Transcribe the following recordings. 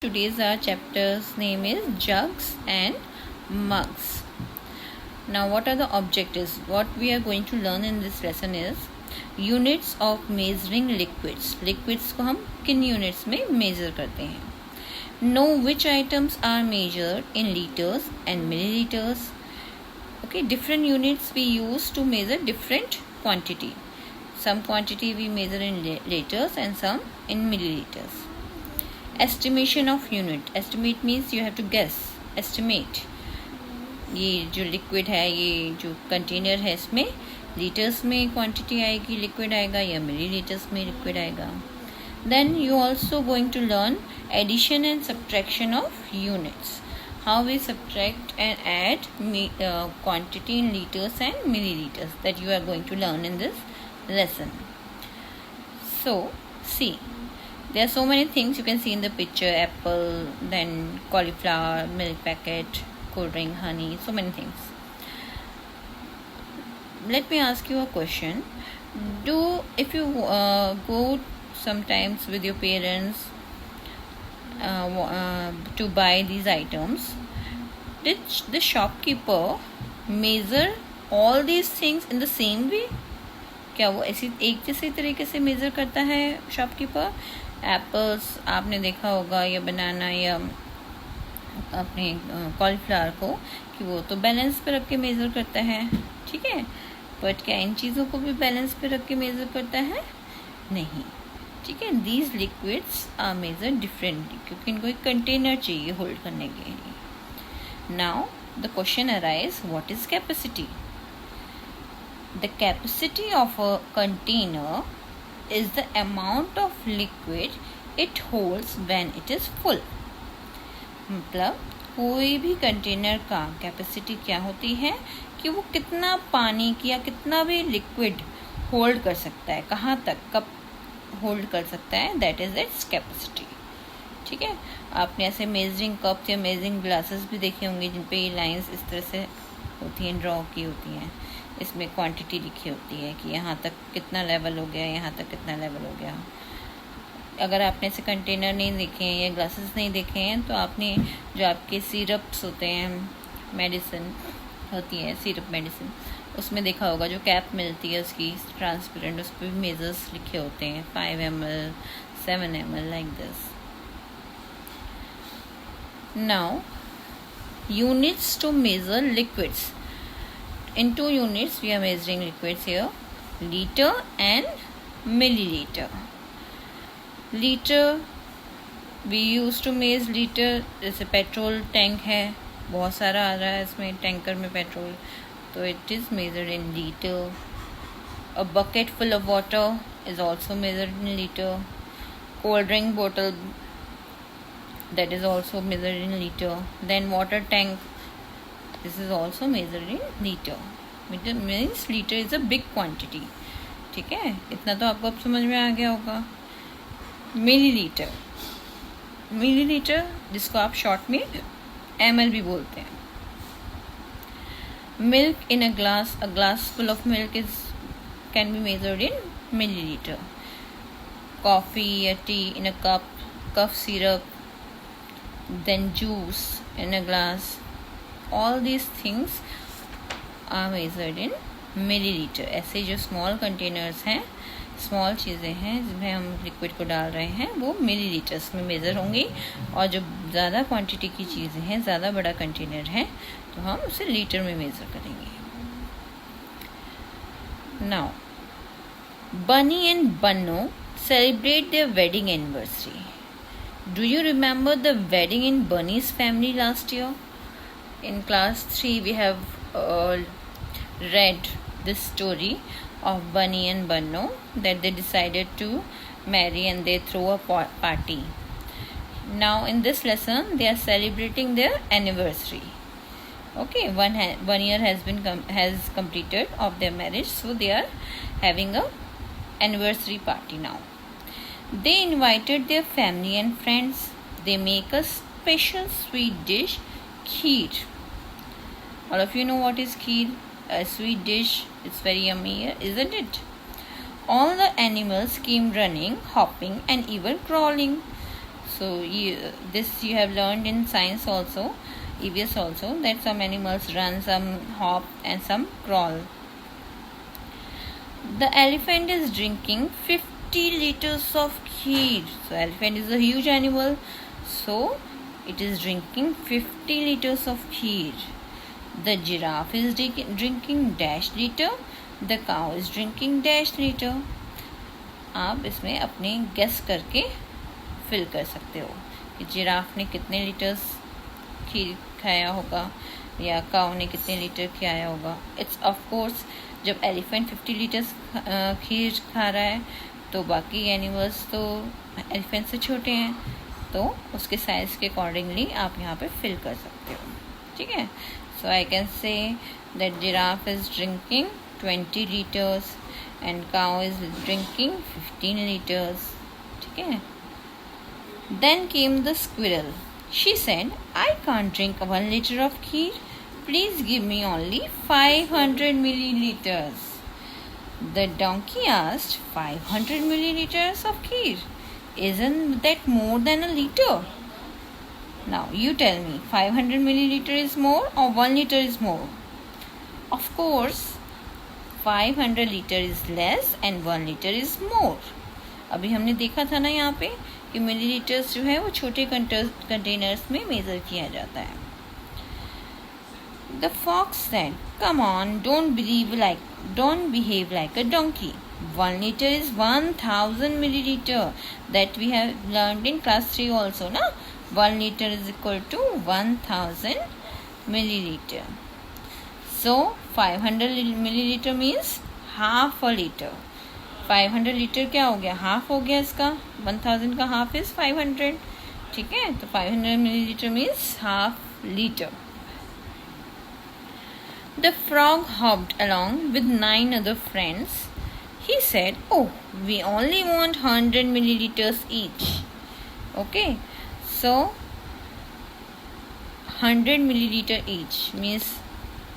Today's our chapter's name is jugs and mugs. Now what are the objectives? What we are going to learn in this lesson is units of measuring liquids. Liquids को हम किन units में measure करते हैं? Know which items are measured in liters and milliliters. Okay, different units we use to measure different quantity. Some quantity we measure in liters and some in milliliters. Estimation of unit. Estimate means you have to guess. Estimate. ये जो liquid है, ये जो container है, इसमें litres में quantity आएगी, liquid आएगा, या मिलीलीटर्स में लिक्विड आएगा. Then you also going to learn addition and subtraction of units. How we subtract and add quantity in litres and millilitres. That you are going to learn in this lesson. So, see, there are so many things you can see in the picture: apple, then cauliflower, milk packet, cold drink, honey, so many things. Let me ask you a question. If you go sometimes with your parents to buy these items, did the shopkeeper measure all these things in the same way? क्या वो ऐसी एक जैसे तरीके से measure करता है shopkeeper? Apples आपने देखा होगा, या बनाना, या अपने कॉलीफ्लावर को, कि वो तो बैलेंस पे रख के मेज़र करता है, ठीक है. बट क्या इन चीज़ों को भी बैलेंस पे रख के मेज़र करता है? नहीं, ठीक है. These liquids are measure differently, क्योंकि इनको एक कंटेनर चाहिए होल्ड करने के लिए. Now the question arise, what is capacity? The capacity of a container is the amount of liquid it holds when it is full. मतलब कोई भी कंटेनर का कैपेसिटी क्या होती है कि वो कितना पानी की या कितना भी लिक्विड होल्ड कर सकता है, कहाँ तक, कब होल्ड कर सकता है, दैट इज इट्स कैपेसिटी. ठीक है. आपने ऐसे मेजरिंग कप्स या मेजरिंग ग्लासेस भी देखे होंगे जिन पे ये लाइंस इस तरह से होती हैं, ड्रॉ की होती हैं. इसमें क्वांटिटी लिखी होती है कि यहाँ तक कितना लेवल हो गया, यहाँ तक कितना लेवल हो गया. अगर आपने ऐसे कंटेनर नहीं देखे हैं या ग्लासेस नहीं देखे हैं, तो आपने जो आपके सिरप्स होते हैं, मेडिसिन होती है, सिरप मेडिसिन, उसमें देखा होगा जो कैप मिलती है उसकी ट्रांसपेरेंट, उस पर भी मेजर्स लिखे होते हैं, 5 ml, 7 ml, like this. Now units to measure liquids. In 2 units we are measuring liquids here: liter and milliliter. Liter we used to measure liter. जैसे पेट्रोल टैंक है, बहुत सारा आ रहा है इसमें टैंकर में पेट्रोल, तो it is measured in liter. A bucket full of water is also measured in liter. Cold drink bottle, that is also measured in liter. Then water tank, this is also measured in liter. Means liter is a big quantity. ठीक है, इतना तो आपको अब समझ में आ गया होगा. मिलीलीटर, मिलीलीटर जिसको आप शॉर्ट में ml भी बोलते हैं. Milk in a glass full of milk can be measured in milliliter. Coffee या tea in a cough syrup, then juice in a glass. All these things are measured in milliliter. ऐसे जो small containers हैं, small चीज़ें हैं जिसमें हम liquid को डाल रहे हैं, वो मिलीलीटर्स में मेज़र होंगी. और जो ज़्यादा क्वांटिटी की चीज़ें हैं, ज़्यादा बड़ा कंटेनर है, तो हम उसे लीटर में मेज़र करेंगे. Now Bunny and Banno celebrate their wedding anniversary. Do you remember the wedding in Bunny's family last year? In class 3 we have read this story of Bunny and Banno, that they decided to marry and they throw a party. Now in this lesson they are celebrating their anniversary. Okay, 1 year has completed of their marriage, so they are having a anniversary party now. They invited their family and friends. They make a special sweet dish, kheer. All of you know what is kheer? A sweet dish. It's very yummy, isn't it? All the animals came running, hopping, and even crawling. So this you have learned in science also, EVS also, that some animals run, some hop, and some crawl. The elephant is drinking 50 liters of kheer. So elephant is a huge animal, so it is drinking 50 liters of kheer. The giraffe is drinking dash liter. The cow is drinking dash liter. आप इसमें अपने guess करके fill कर सकते हो कि giraffe ने कितने लीटर्स खीर खाया होगा या काऊ ने कितने लीटर खाया होगा. इट्स ऑफ कोर्स जब एलिफेंट 50 लीटर्स खीर खा रहा है तो बाकी एनिमल्स तो एलिफेंट से छोटे हैं, तो उसके साइज के अकॉर्डिंगली आप यहाँ पे फिल कर सकते हो. ठीक है. So I can say that giraffe is drinking 20 liters and cow is drinking 15 liters. ठीक है. Then came the squirrel. She said, I can't drink 1 liter of kheer. Please give me only 500 milliliters. The donkey asked, 500 milliliters of kheer? Isn't that more than a liter? Now you tell me, 500 milliliter is more or 1 liter is more? Of course, 500 liter is less and 1 liter is more. अभी हमने देखा था ना यहाँ पे कि millilitres जो है वो छोटे कंटेनर्स में मेजर किया जाता है. The fox said, "Come on, don't behave like a donkey. 1 liter is 1000 milliliter. That we have learned in class 3 also, na? 1 liter is equal to 1000 milliliter. So 500 milliliter means half a liter. 500 litre क्या हो गया? Half हो गया इसका. 1000 का half is 500. ठीक है. तो 500 milliliter means half liter. The frog hopped along with 9 other friends. He said, "Oh, we only want 100 milliliters each." Okay. So 100 milliliter each means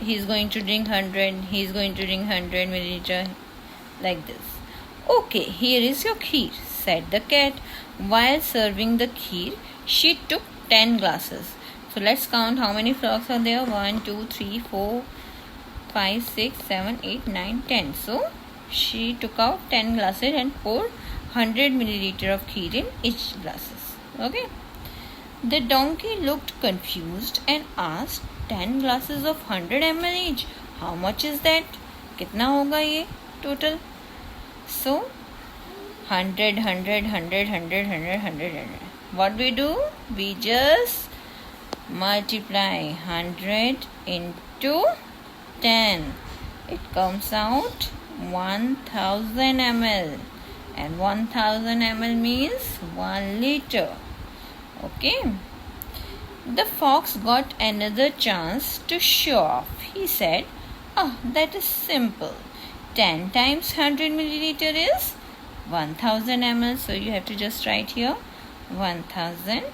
he's going to drink 100, he's going to drink 100 milliliter, like this. Okay, here is your kheer, said the cat. While serving the kheer, she took 10 glasses. So let's count how many frogs are there. 1, 2, 3, 4, 5, 6, 7, 8, 9, 10. So she took out 10 glasses and poured 100 milliliter of kheer in each glasses. Okay. The donkey looked confused and asked, 10 glasses of 100 ml each. How much is that? कितना होगा ये total? So 100, 100, 100, 100, 100, 100, 100. What we do? We just multiply 100 into 10. It comes out 1000 ml. And 1000 ml means 1 liter. Okay. The fox got another chance to show off. He said, that is simple. 10 times 100 milliliter is 1000 ml. So you have to just write here 1000.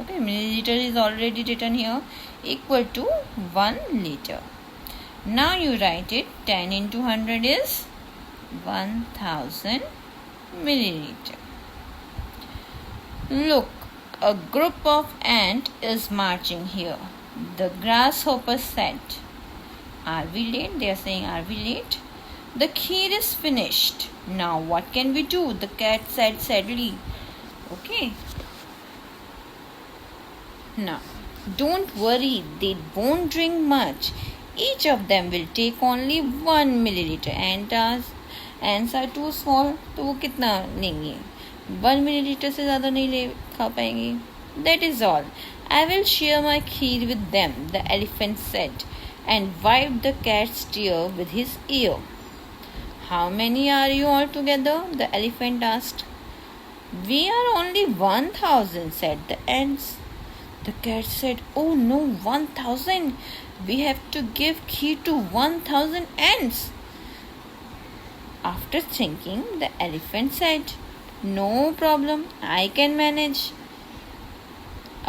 Okay, milliliter is already written here, equal to 1 liter. Now you write it. 10 into 100 is 1000 milliliter. Look, a group of ants is marching here. The grasshopper said, "Are we late?" They are saying, "Are we late?" The kheer is finished. Now what can we do? The cat said sadly. Okay. Now, don't worry, they won't drink much. Each of them will take only 1 milliliter. Ants are too small, तो वो कितना लेंगे? 1 milliliter से ज़्यादा नहीं ले खा पाएंगे. That is all. I will share my kheer with them, the elephant said, and wiped the cat's ear with his ear. How many are you all together? The elephant asked. We are only 1000, said the ants. The cat said, "Oh no, 1000. We have to give kheer to 1000 ants. After thinking, the elephant said, "No problem, I can manage."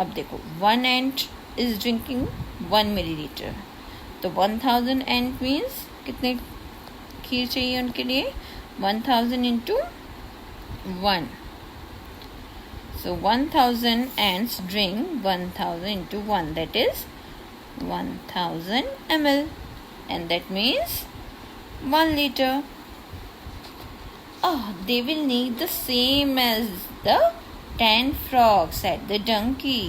अब देखो, 1 ant is drinking 1 milliliter. तो 1000 ant means कितने खीर चाहिए उनके लिए? 1000 into 1. So 1000 ants drink 1000 into 1, that is 1000 ml, and that means 1 liter. Oh, they will need the same as the 10 frogs at the donkey.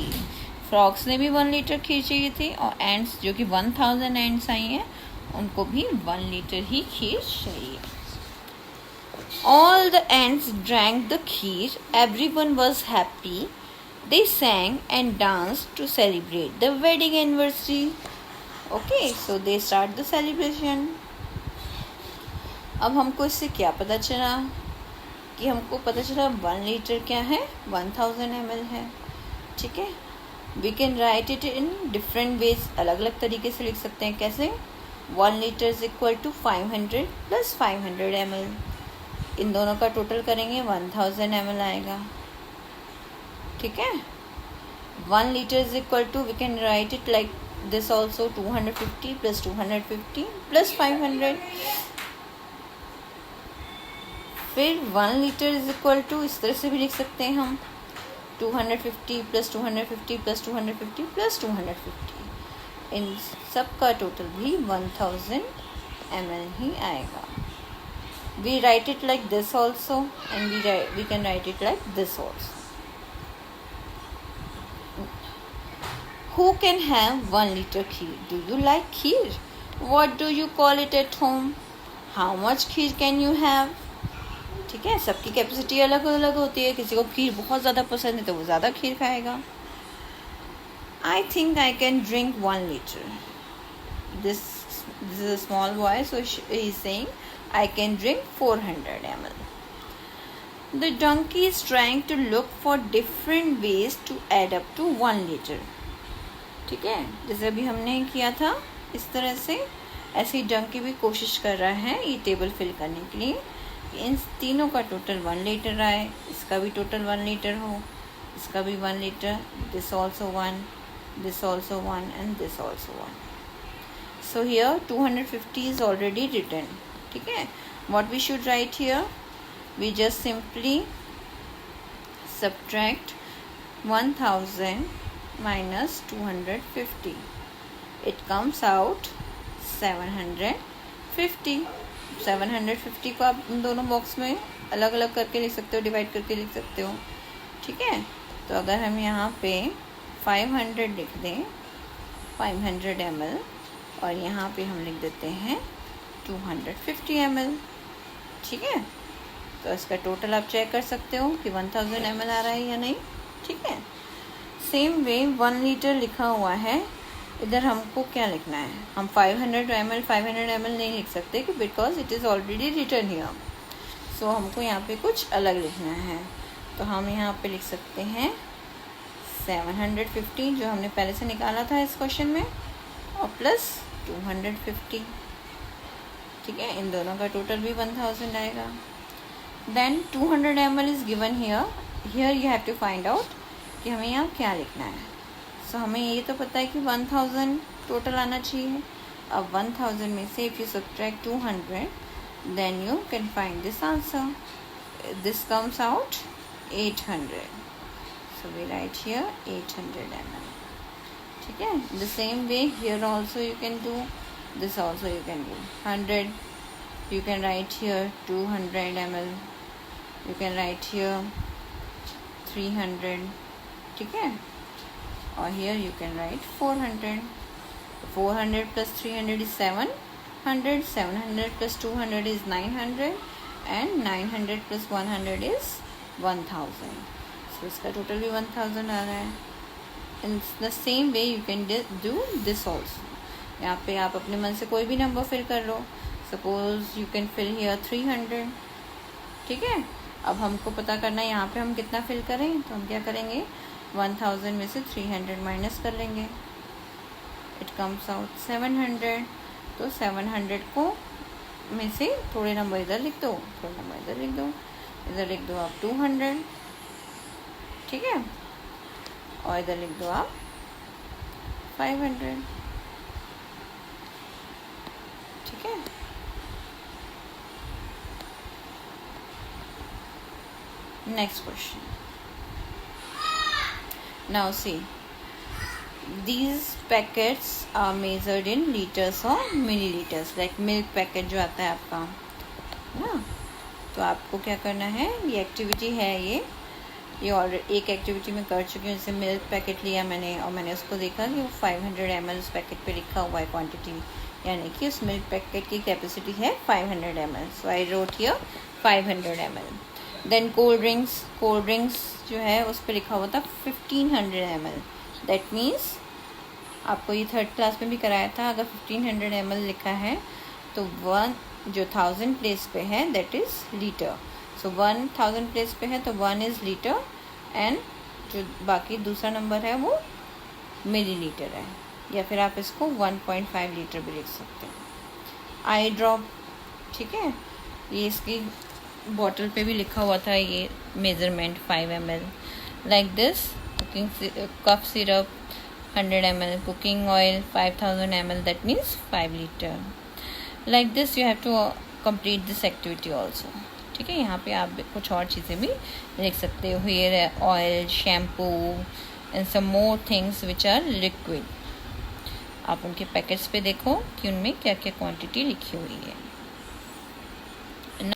Frogs ने भी 1 litre खीर चाहिए थी, और एंड्स जो कि 1000 एंड्स आई हैं उनको भी 1 लीटर ही खीर चाहिए. All the ants drank the kheer. Everyone was happy. They sang and danced to celebrate the wedding anniversary. Okay, so they start the celebration. अब हमको इससे क्या पता चला कि हमको पता चला 1 लीटर क्या है, 1000 ml है. ठीक है, we can write it in different ways. अलग अलग तरीके से लिख सकते हैं. कैसे? 1 litre is equal to 500 plus 500 ml. इन दोनों का टोटल करेंगे 1000 ml आएगा. ठीक है, 1 litre is equal to, we can write it like this also, 250 plus 250 plus 500. फिर 1 लीटर इज इक्वल टू, इस तरह से भी लिख सकते हैं हम, 250 प्लस 250 प्लस 250 प्लस 250. इन सब का टोटल भी 1000 ml ही आएगा. We write it like this also, and we can write it like this also. Who can have 1 liter kheer? Do you like kheer? What do you call it at home? How much kheer can you have? ठीक है, सबकी capacity अलग अलग होती है. किसी को खीर बहुत ज़्यादा पसंद है तो वो ज़्यादा खीर खाएगा. I think I can drink 1 liter. This is a small boy, so he is saying I can drink 400 ml. The donkey is trying to look for different ways to add up to 1 liter. ठीक है, जैसे अभी हमने किया था इस तरह से, ऐसे ही डंकी भी कोशिश कर रहा है ये टेबल फिल करने के लिए. इन तीनों का टोटल 1 लीटर आए, इसका भी टोटल 1 लीटर हो, इसका भी 1 litre, this also 1, this also 1 and this also 1. So here 250 is already written. ठीक है, what we should write here, we just simply subtract 1000 minus 250. It comes out 750. 750 को आप इन दोनों बॉक्स में अलग अलग करके लिख सकते हो, डिवाइड करके लिख सकते हो. ठीक है, तो अगर हम यहाँ पे 500 लिख दें, 500 ml, और यहाँ पे हम लिख देते हैं 250 ml. ठीक है, तो इसका टोटल आप चेक कर सकते हो कि 1000 ml आ रहा है या नहीं. ठीक है, सेम वे 1 लीटर लिखा हुआ है, इधर हमको क्या लिखना है, हम 500 ml नहीं लिख सकते कि because it is already written here. So हमको यहाँ पे कुछ अलग लिखना है. तो हम यहाँ पे लिख सकते हैं 750 जो हमने पहले से निकाला था इस क्वेश्चन में, और प्लस 250. ठीक है, इन दोनों का टोटल भी 1000 आएगा. Then 200 ml is given here you have to find out कि हमें यहाँ क्या लिखना है. सो हमें ये तो पता है कि 1000 टोटल आना चाहिए. अब 1000 में से if you subtract 200 then you can find this answer. This comes out 800. So we write here 800 ml. ठीक है, the same way here also you can do, this also you can do 100. You can write here 200 ml. You can write here 300. ठीक है, और here you can write 400. 400 plus 300 is 700. 700 plus 200 is 900, and 900 plus 100 is 1000. So इसका total भी 1000 आ रहा है. In the same way you can do this also. यहाँ पे आप अपने मन से कोई भी नंबर फिल कर लो. Suppose you can fill here 300. ठीक है, अब हमको पता करना है यहाँ पे हम कितना फिल करें. तो हम क्या करेंगे, 1000 में से 300 माइनस कर लेंगे. It comes out 700. तो 700 को में से थोड़े नंबर इधर लिख दो, थोड़े नंबर इधर लिख दो, इधर लिख दो आप 200. ठीक है, और इधर लिख दो आप 500. ठीक है, next question. Now see these packets are measured in liters or milliliters, like milk packet जो आता है आपका ना। तो आपको क्या करना है, ये एक्टिविटी है ये और एक एक्टिविटी में कर चुकी हूँ। जैसे मिल्क पैकेट लिया मैंने और मैंने उसको देखा कि वो 500 ml उस पैकेट पे लिखा हुआ है क्वांटिटी, यानी कि उस मिल्क पैकेट की कैपेसिटी है 500 ml। So I wrote here 500 ml। Then cold drinks जो है उस पर लिखा हुआ था 1500 ml। दैट मीन्स आपको ये 3rd क्लास में भी कराया था, अगर 1500 ml लिखा है तो 1 जो 1000 प्लेस पे है that is litre. So 1000 place पे है तो 1 इज़ लीटर एंड जो बाकी दूसरा नंबर है वो मिलीलीटर है, या फिर आप इसको 1.5 लीटर भी लिख सकते हैं। आई ड्रॉप, ठीक है, ये इसकी बॉटल पे भी लिखा हुआ था ये measurement 5 ml। Like this cooking cough syrup 100 ml, cooking oil 5000 ml, that means 5 liter। Like this you have to complete this activity also। ठीक है, यहाँ पे आप कुछ और चीज़ें भी लिख सकते हो, hair oil, shampoo and some more things which are liquid. आप उनके पैकेट्स पे देखो कि उनमें क्या क्या क्वांटिटी लिखी हुई है।